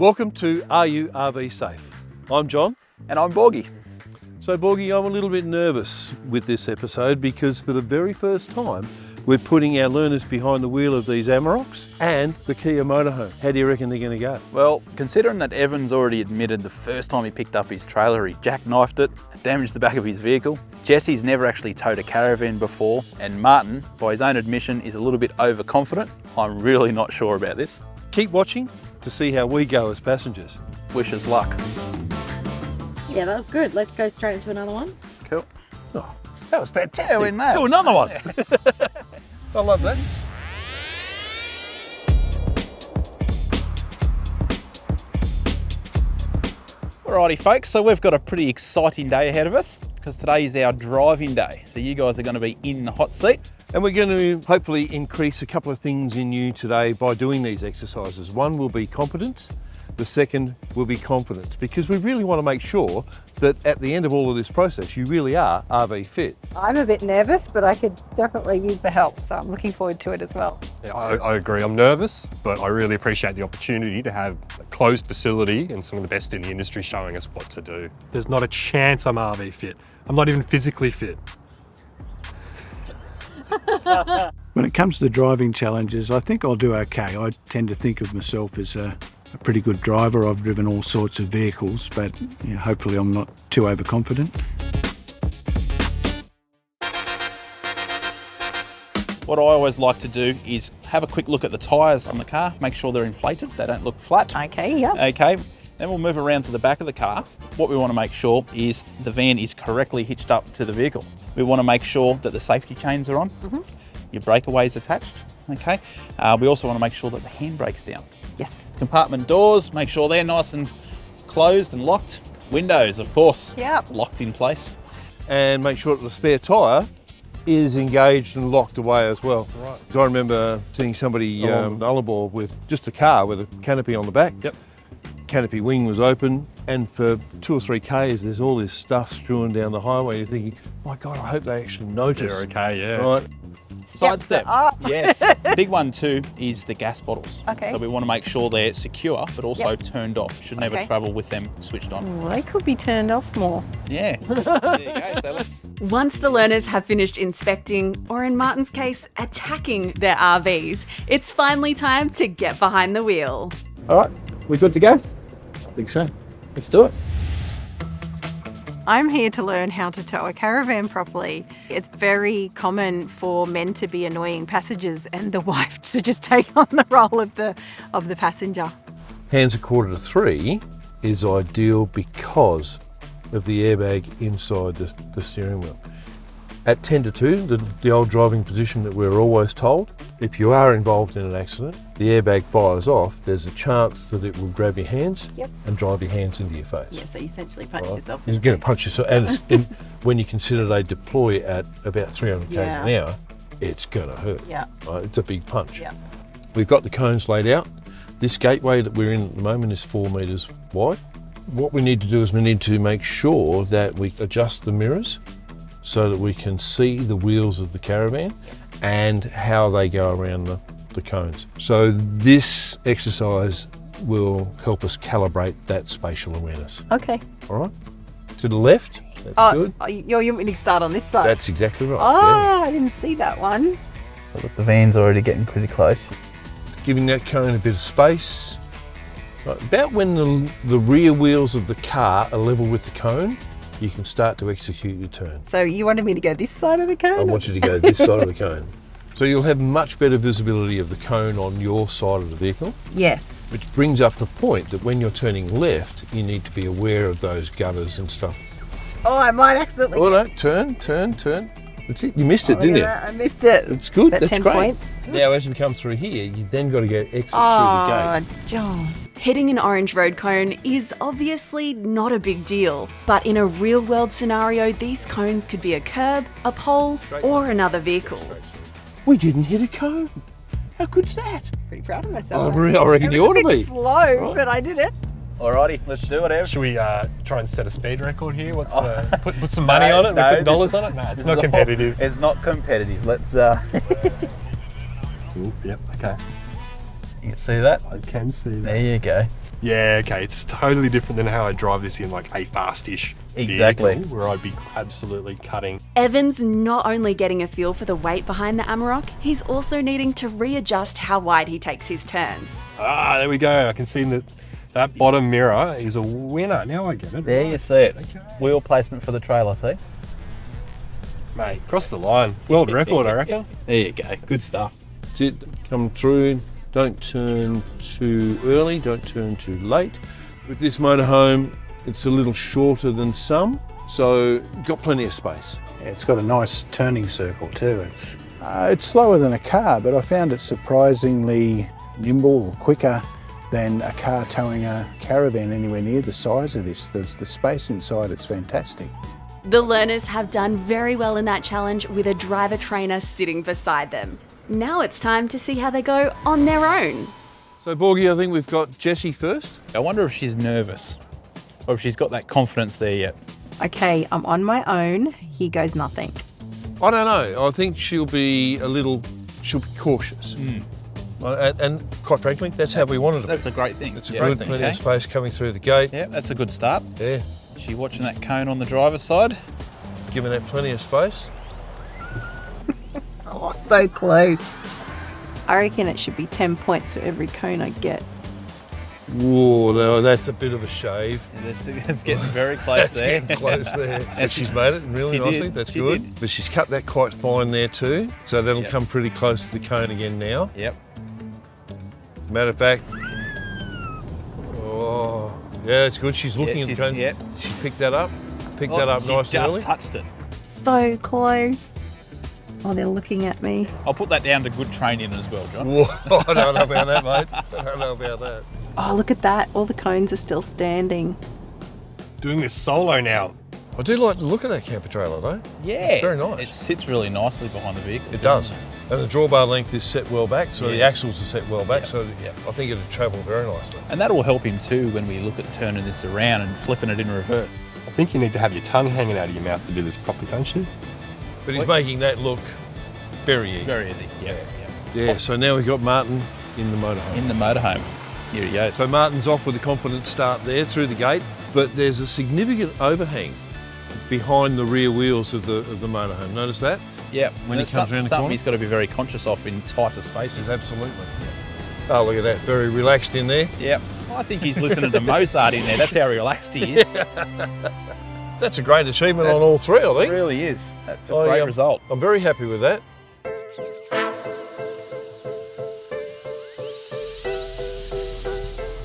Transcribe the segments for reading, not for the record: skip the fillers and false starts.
Welcome to Are You RV Safe? I'm John. And I'm Borgie. So Borgie, I'm a little bit nervous with this episode because for the very first time we're putting our learners behind the wheel of these Amaroks and the Kia motorhome. How do you reckon they're going to go? Well, considering that Evan's already admitted the first time he picked up his trailer, he jackknifed it, damaged the back of his vehicle. Jesse's never actually towed a caravan before, and Martin, by his own admission, is a little bit overconfident. I'm really not sure about this. Keep watching to see how we go as passengers. Wish us luck. Yeah, that was good. Let's go straight into another one. Cool. Oh, that was fantastic. Yeah, we nailed. Do another one. I love that. Alrighty folks, so we've got a pretty exciting day ahead of us because today is our driving day. So you guys are going to be in the hot seat. And we're going to hopefully increase a couple of things in you today by doing these exercises. One will be competence. The second will be confidence, because we really want to make sure that at the end of all of this process, you really are RV fit. I'm a bit nervous, but I could definitely use the help, so I'm looking forward to it as well. Yeah, I agree. I'm nervous, but I really appreciate the opportunity to have a closed facility and some of the best in the industry showing us what to do. There's not a chance I'm RV fit. I'm not even physically fit. When it comes to driving challenges, I think I'll do okay. I tend to think of myself as a pretty good driver. I've driven all sorts of vehicles, but hopefully I'm not too overconfident. What I always like to do is have a quick look at the tyres on the car, make sure they're inflated, they don't look flat. Okay, yeah. Okay, then we'll move around to the back of the car. What we want to make sure is the van is correctly hitched up to the vehicle. We want to make sure that the safety chains are on, your breakaway is attached, okay? We also want to make sure that the handbrake's down. Yes. Compartment doors, make sure they're nice and closed and locked. Windows, of course, Yep. locked in place. And make sure that the spare tyre is engaged and locked away as well. Right. So I remember seeing somebody Nullarbor with just a car with a canopy on the back. Yep. Canopy wing was open, and for 2 or 3 Ks there's all this stuff strewn down the highway. You're thinking, my God, I hope they actually notice. They're okay, yeah. Right. Side step, up. yes. Big one too is the gas bottles. Okay. So we want to make sure they're secure, but also Yep. turned off. Should never Okay. travel with them switched on. Well, they could be turned off more. Yeah, there you go. So let's Once the learners have finished inspecting, or in Martin's case, attacking their RVs, it's finally time to get behind the wheel. All right, we good to go? I think so. Let's do it. I'm here to learn how to tow a caravan properly. It's very common for men to be annoying passengers and the wife to just take on the role of the passenger. Hands 2:45 is ideal because of the airbag inside the steering wheel. At 10:2, the old driving position that we're always told, if you are involved in an accident, the airbag fires off, there's a chance that it will grab your hands Yep. and drive your hands into your face. Yeah, so you essentially punch Right? yourself. You're going to punch yourself, and when you consider they deploy at about 300 k's an Yeah. hour, it's going to hurt. Yeah. Right? It's a big punch. Yeah. We've got the cones laid out. This gateway that we're in at the moment is 4 metres wide. What we need to do is we need to make sure that we adjust the mirrors so that we can see the wheels of the caravan and how they go around the cones. So this exercise will help us calibrate that spatial awareness. Okay. All right? To the left, that's good. You want me to start on this side? That's exactly right. Oh, I didn't see that one. The van's already getting pretty close. Yeah. Giving that cone a bit of space. Right, about when the rear wheels of the car are level with the cone, you can start to execute your turn. So you wanted me to go this side of the cone? I want you to go this side of the cone. So you'll have much better visibility of the cone on your side of the vehicle, Yes. which brings up the point that when you're turning left, you need to be aware of those gutters and stuff. Oh, I might accidentally. Oh no, turn. That's it, you missed it, didn't you? I missed it. It's good, That that's 10 great. points. Now as we come through here, you then got to go exit through the Oh, gate. John. Hitting an orange road cone is obviously not a big deal, but in a real world scenario, these cones could be a curb, a pole, or another vehicle. We didn't hit a cone. How good's that? Pretty proud of myself. I reckon you ought to be. Slow, but I did it. Alrighty, let's do it, Ev. Should we try and set a speed record here? What's put some money on it? No, We put dollars on it? No, it's not competitive. It's not competitive. Let's. Cool. Yep. Okay. You can see that? I can see that. There you go. Yeah, okay, it's totally different than how I drive this in like a fast-ish Exactly. vehicle, where I'd be absolutely cutting. Evan's not only getting a feel for the weight behind the Amarok, he's also needing to readjust how wide he takes his turns. Ah, there we go. I can see that bottom mirror is a winner. Now I get it. There you see it. Wheel placement for the trailer, see? Mate, cross the line. World record, I reckon. There you go. Good stuff. That's it. Come through. Don't turn too early. Don't turn too late. With this motorhome, it's a little shorter than some, so you've got plenty of space. Yeah, it's got a nice turning circle too. It's slower than a car, but I found it surprisingly nimble, quicker than a car towing a caravan anywhere near the size of this. The space inside, it's fantastic. The learners have done very well in that challenge with a driver trainer sitting beside them. Now it's time to see how they go on their own. So Borgie, I think we've got Jessie first. I wonder if she's nervous or if she's got that confidence there yet. Okay, I'm on my own. Here goes nothing. I don't know. I think she'll be cautious. And quite frankly, that's how we wanted it. That's a great thing. It's a good, plenty of space coming through the gate. Yeah, that's a good start. Yeah. Is she watching that cone on the driver's side? Giving that plenty of space. Oh, so close. I reckon it should be 10 points for every cone I get. Whoa, no, that's a bit of a shave. It's getting very close there. Getting close there. And she's made it really She nicely, did, that's she good. did. But she's cut that quite fine there too, so that'll Yep. come pretty close to the cone again now. Yep. Matter of fact, oh, yeah, it's good. She's looking at the cone. Yep. She picked that up. Picked that up she nice and just early. touched it. So close. Oh, they're looking at me. I'll put that down to good training as well, John. Whoa, I don't know about that, mate. I don't know about that. Oh, look at that. All the cones are still standing. Doing this solo now. I do like the look of that camper trailer though. Yeah. It's very nice. It sits really nicely behind the vehicle. It does. And the drawbar length is set well back, so the Yeah. axles are set well back, Yeah. so Yeah. I think it'll travel very nicely. And that will help him too when we look at turning this around and flipping it in reverse. I think you need to have your tongue hanging out of your mouth to do this properly, don't you? But he's making that look very easy. Very easy. Yeah. Yeah, so now we've got Martin in the motorhome. In the motorhome. Here he goes. So Martin's off with a confident start there through the gate, but there's a significant overhang behind the rear wheels of the motorhome. Notice that? Yeah. When he It's comes around the something corner? he's got to be very conscious of in tighter spaces. Absolutely. Oh, look at that. Very relaxed in there. Yeah. I think he's listening to Mozart in there. That's how relaxed he is. That's a great achievement on all three, I It think. really is. That's a great result. I'm very happy with that.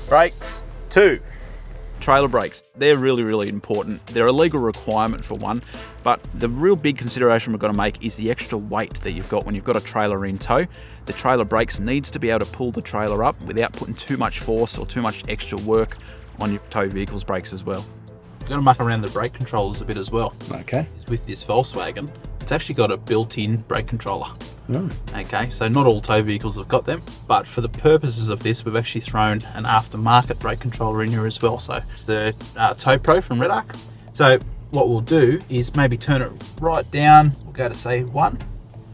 Brakes. 2. Trailer brakes. They're really, really important. They're a legal requirement for one, but the real big consideration we've got to make is the extra weight that you've got when you've got a trailer in tow. The trailer brakes needs to be able to pull the trailer up without putting too much force or too much extra work on your tow vehicle's brakes as well. I'm going to muck around the brake controllers a bit as well. Okay. With this Volkswagen, it's actually got a built-in brake controller. Oh. Okay, so not all tow vehicles have got them, but for the purposes of this, we've actually thrown an aftermarket brake controller in here as well. So it's the Tow Pro from Red Arc. So what we'll do is maybe turn it right down. We'll go to say 1,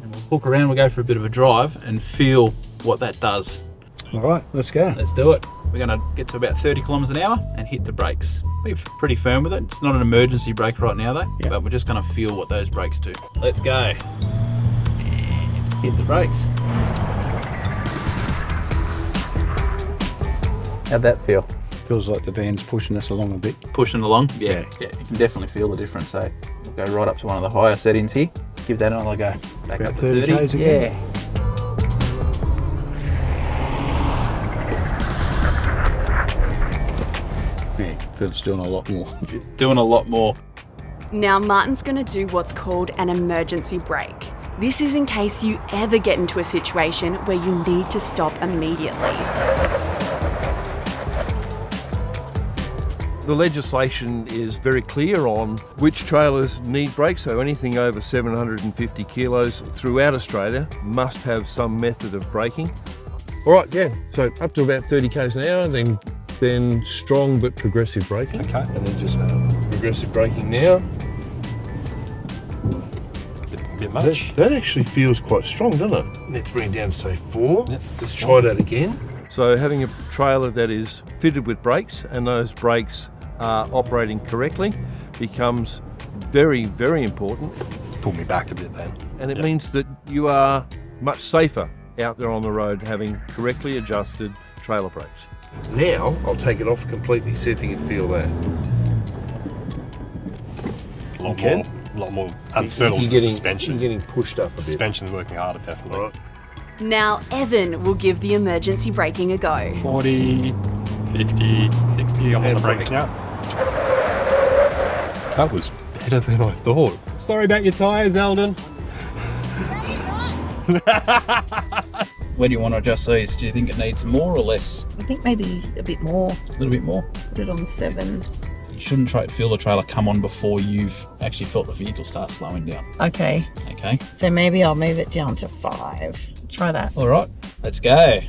and we'll hook around. We'll go for a bit of a drive and feel what that does. All right, let's go. Let's do it. We're going to get to about 30 kilometers an hour and hit the brakes. Be pretty firm with it. It's not an emergency brake right now though, but we're just going to feel what those brakes do. Let's go. Hit the brakes. How'd that feel? Feels like the van's pushing us along a bit. Pushing along? Yeah, you can definitely feel the difference. So we'll go right up to one of the higher settings here. Give that another go. Back About up to 30 30. k's again. Yeah. Yeah, feels doing a lot more. Doing a lot more. Now Martin's going to do what's called an emergency brake. This is in case you ever get into a situation where you need to stop immediately. The legislation is very clear on which trailers need brakes, so anything over 750 kilos throughout Australia must have some method of braking. All right, yeah, so up to about 30 k's an hour, then strong but progressive braking. Okay. And then just progressive braking now. Bit much. That actually feels quite strong, doesn't it? Let's bring it down to say 4. Yep. Let's try that again. So having a trailer that is fitted with brakes and those brakes are operating correctly becomes very, very important. Pull me back a bit then. And it means that you are much safer out there on the road having correctly adjusted trailer brakes. Now I'll take it off completely, see if you can feel that. A lot more unsettled You're getting, suspension. You're getting pushed up a bit. Suspension's working harder, definitely. Right. Now Evan will give the emergency braking a go. 40, 50, 60, I'm on the brakes now. That was better than I thought. Sorry about your tyres, Eldon. Where do you want to adjust these? Do you think it needs more or less? I think maybe a bit more. A little bit more. Put it on 7. You shouldn't feel the trailer come on before you've actually felt the vehicle start slowing down. Okay, Okay. so maybe I'll move it down to 5. Try that. All right, let's go.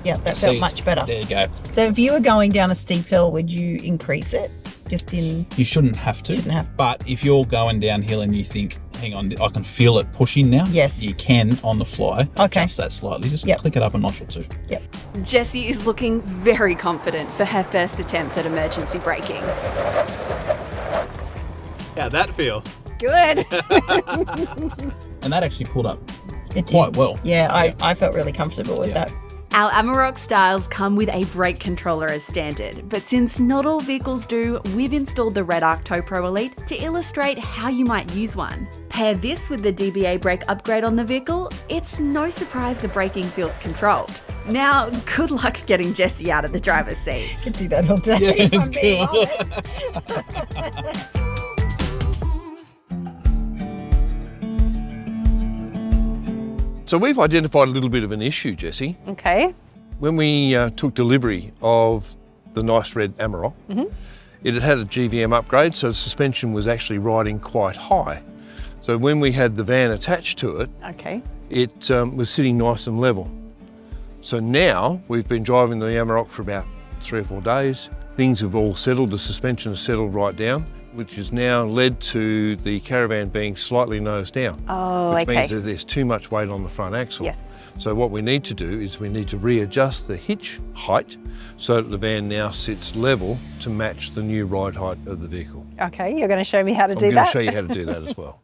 Yeah, that felt much better. There you go. So if you were going down a steep hill, would you increase it? Just in... You shouldn't have to. Shouldn't have. But if you're going downhill and you think, hang on, I can feel it pushing now. Yes. You can on the fly. Okay. Adjust that slightly. Just Yep. click it up a notch or two. Yep. Jessie is looking very confident for her first attempt at emergency braking. How'd that feel? Good. And that actually pulled up It did. quite well. Yeah, I felt really comfortable with Yeah. that. Our Amarok styles come with a brake controller as standard, but since not all vehicles do, we've installed the RedArc Tow Pro Elite to illustrate how you might use one. Pair this with the DBA brake upgrade on the vehicle, it's no surprise the braking feels controlled. Now, good luck getting Jessie out of the driver's seat. Could do that all day. Yeah, if it's I'm being cool. honest. So we've identified a little bit of an issue, Jessie. Okay. When we took delivery of the nice red Amarok, it had a GVM upgrade, so the suspension was actually riding quite high. So when we had the van attached to it, Okay. it was sitting nice and level. So now we've been driving the Amarok for about 3 or 4 days. Things have all settled, the suspension has settled right down, which has now led to the caravan being slightly nosed down. Oh, which okay. means that there's too much weight on the front axle. Yes. So what we need to do is we need to readjust the hitch height so that the van now sits level to match the new ride height of the vehicle. Okay, you're going to show me how to I'm do going that? to show you how to do that as well.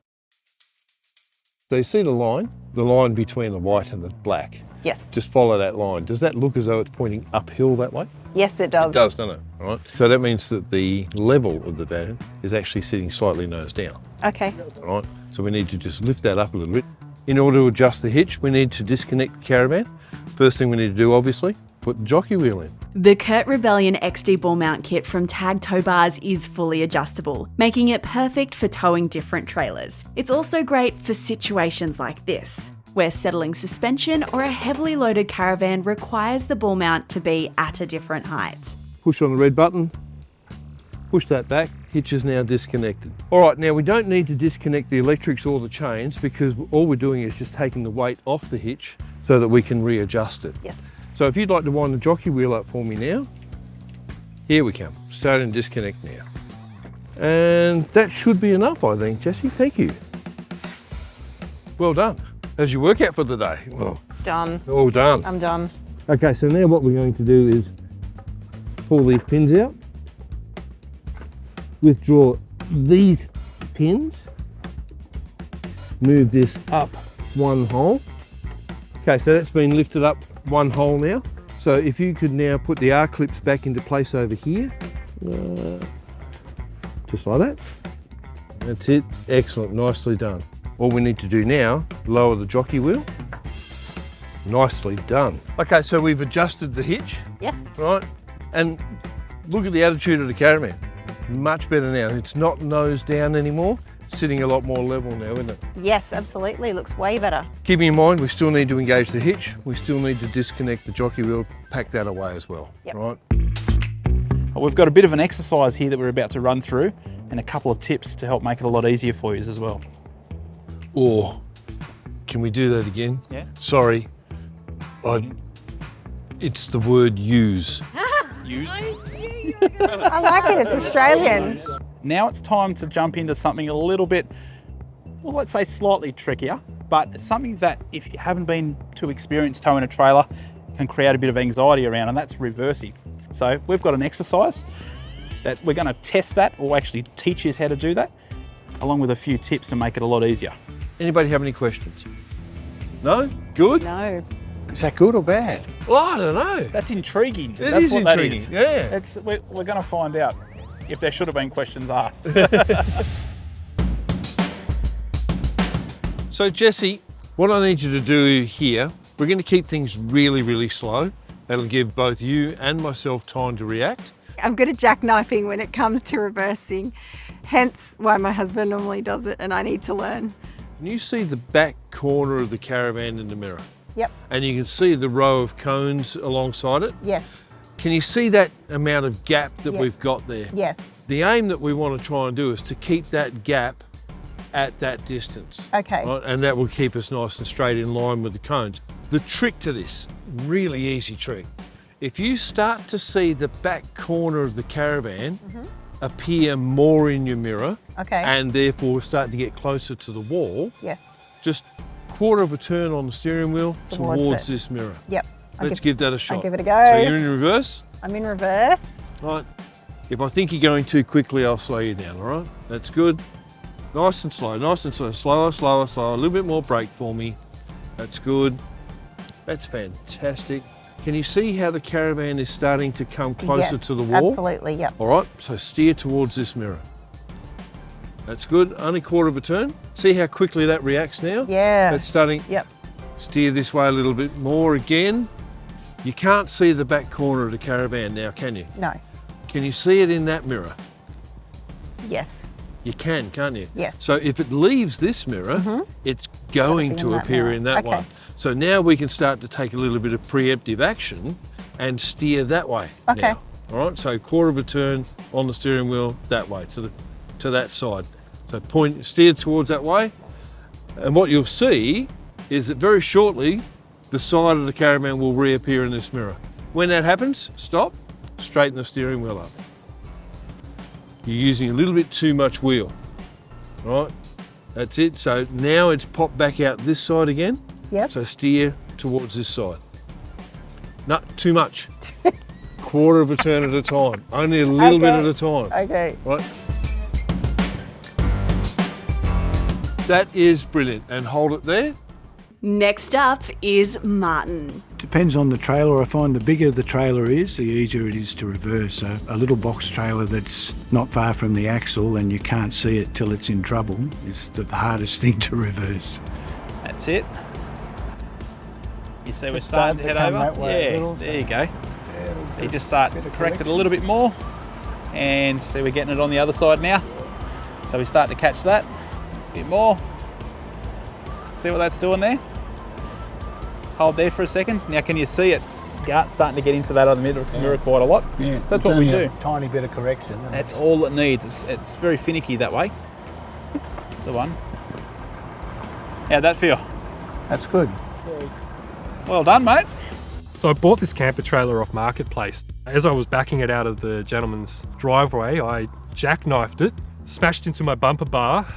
So you see the line between the white and the black. Yes. Just follow that line. Does that look as though it's pointing uphill that way? Yes, it does. It does, doesn't it? All right. So that means that the level of the van is actually sitting slightly nose down. Okay. All right. So we need to just lift that up a little bit. In order to adjust the hitch, we need to disconnect the caravan. First thing we need to do, obviously, put the jockey wheel in. The Kurt Rebellion XD ball mount kit from Tag Tow Bars is fully adjustable, making it perfect for towing different trailers. It's also great for situations like this, where settling suspension or a heavily loaded caravan requires the ball mount to be at a different height. Push on the red button, push that back, hitch is now disconnected. All right, now we don't need to disconnect the electrics or the chains because all we're doing is just taking the weight off the hitch so that we can readjust it. Yes. So if you'd like to wind the jockey wheel up for me now, here we come, start and disconnect now. And that should be enough, I think, Jessie, thank you. Well done. How's your workout for the day? Well, Done. all done. I'm done. Okay, so now what we're going to do is pull these pins out, withdraw these pins, move this up 1 hole. Okay, so that's been lifted up 1 hole now. So if you could now put the R-clips back into place over here, just like that. That's it, excellent, nicely done. All we need to do now, lower the jockey wheel. Nicely done. Okay, so we've adjusted the hitch, Yes. right? And look at the attitude of the caravan. Much better now. It's not nose down anymore. It's sitting a lot more level now, isn't it? Yes, absolutely. Looks way better. Keeping in mind, we still need to engage the hitch. We still need to disconnect the jockey wheel, pack that away as well, Yep. right? We've got a bit of an exercise here that we're about to run through and a couple of tips to help make it a lot easier for you as well. Or, can we do that again? Yeah. Sorry, it's the word use. Use. I like it. It's Australian. Now it's time to jump into something a little bit well, let's say slightly trickier, but it's something that if you haven't been too experienced towing a trailer, can create a bit of anxiety around, and that's reversing. So we've got an exercise that we're going to test that, or actually teach you how to do that, along with a few tips to make it a lot easier. Anybody have any questions? No? Good? No. Is that good or bad? Well, I don't know. That's intriguing. It That's is what intriguing, that yeah. is. We're going to find out if there should have been questions asked. So Jesse, what I need you to do here, we're going to keep things really, really slow. That'll give both you and myself time to react. I'm good at jackknifing when it comes to reversing, hence why my husband normally does it and I need to learn. Can you see the back corner of the caravan in the mirror? Yep. And you can see the row of cones alongside it? Yes. Can you see that amount of gap that Yes. we've got there? Yes. The aim that we want to try and do is to keep that gap at that distance. Okay. Right? And that will keep us nice and straight in line with the cones. The trick to this, really easy trick. If you start to see the back corner of the caravan appear more in your mirror, Okay. and therefore start to get closer to the wall, Yes. just quarter of a turn on the steering wheel Towards towards it. this mirror. Yep. Let's give that a shot. I'll give it a go. So you're in reverse. I'm in reverse. Right. If I think you're going too quickly, I'll slow you down, all right? That's good. Nice and slow, nice and slow. Slower, slower, slower. A little bit more brake for me. That's good. That's fantastic. Can you see how the caravan is starting to come closer Yes, to the wall? Absolutely, yep. All right, so steer towards this mirror. That's good, only quarter of a turn. See how quickly that reacts now? Yeah. That's starting. Yep. Steer this way a little bit more again. You can't see the back corner of the caravan now, can you? No. Can you see it in that mirror? Yes. You can, can't you? Yes. So if it leaves this mirror, it's going be in to that appear mirror. in that Okay. one. So now we can start to take a little bit of preemptive action and steer that way. Okay. Now. All right, so quarter of a turn on the steering wheel that way, to that side. So steer towards that way. And what you'll see is that very shortly, the side of the caravan will reappear in this mirror. When that happens, stop, straighten the steering wheel up. You're using a little bit too much wheel, right? That's it. So now it's popped back out this side again. Yep. So steer towards this side. Not too much. Quarter of a turn at a time. Only a little bit at a time. Okay. Right? That is brilliant. And hold it there. Next up is Martin. Depends on the trailer. I find the bigger the trailer is, the easier it is to reverse. So a little box trailer that's not far from the axle and you can't see it till it's in trouble is the hardest thing to reverse. That's it. You see we're Just starting to start head to come over? that way a Yeah, little, there you go. Yeah, So you just start to correct it a little bit more, and see we're getting it on the other side now. So we start to catch that a bit more. See what that's doing there? Hold there for a second. Now can you see it starting to get into that other mirror quite a lot? Yeah, So that's what we do. Tiny bit of correction. That's all it needs. It's very finicky that way. That's the one. How'd that feel? That's good. Well done, mate. So I bought this camper trailer off Marketplace. As I was backing it out of the gentleman's driveway, I jackknifed it, smashed into my bumper bar.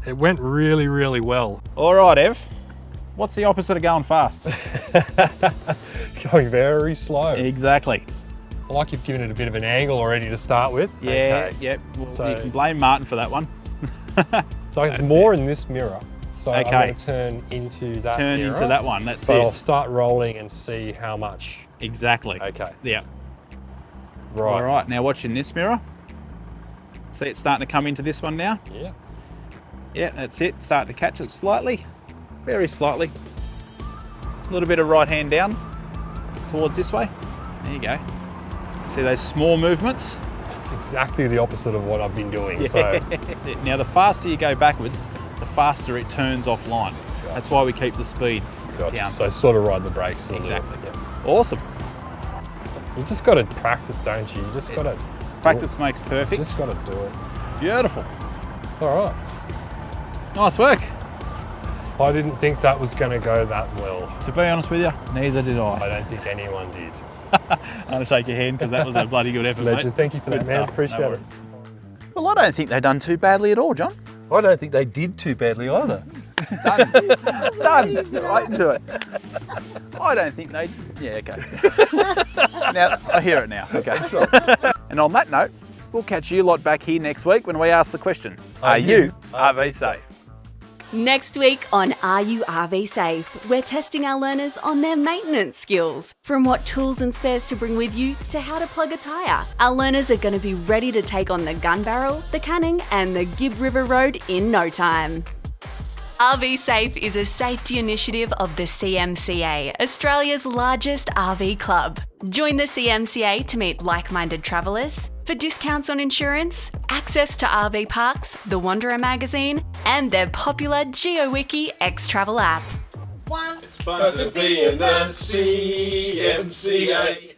It went really, really well. All right, Ev. What's the opposite of going fast? Going very slow. Exactly. I like you've given it a bit of an angle already to start with. Yeah, Okay. yep. Well, So- you can blame Martin for that one. So it's more in this mirror. So Okay. I'm going to turn into that Turn mirror. into that one. That's So I'll it. start rolling and see how much. Exactly. Okay. Yeah. Right. All right. Now watch in this mirror. See it's starting to come into this one now. Yeah. Yeah, that's it. Starting to catch it slightly, very slightly. A little bit of right hand down towards this way. There you go. See those small movements? It's exactly the opposite of what I've been doing. Yeah, So that's it. Now the faster you go backwards, the faster it turns offline. That's why we keep the speed down. So sort of ride the brakes. Exactly. Yeah. Awesome. You just got to practice, don't you? You just got to Practice makes perfect. Just got to do it. Beautiful. All right. Nice work. I didn't think that was going to go that well. To be honest with you, neither did I. I don't think anyone did. I'm going to shake your hand because that was a bloody good effort, Legend. mate. Thank you for Good that, man. stuff. Appreciate No it. worries. Well, I don't think they've done too badly at all, John. I don't think they did too badly either. Done. Right into it. I don't think they... Yeah, okay. Now, I hear it now. Okay. And on that note, we'll catch you lot back here next week when we ask the question, are you RV safe? Next week on Are You RV Safe, we're testing our learners on their maintenance skills. From what tools and spares to bring with you to how to plug a tyre. Our learners are going to be ready to take on the Gun Barrel, the Canning and the Gibb River Road in no time. RV Safe is a safety initiative of the CMCA, Australia's largest RV club. Join the CMCA to meet like-minded travellers, for discounts on insurance, access to RV parks, the Wanderer magazine, and their popular GeoWiki X-Travel app. It's fun to be in the CMCA.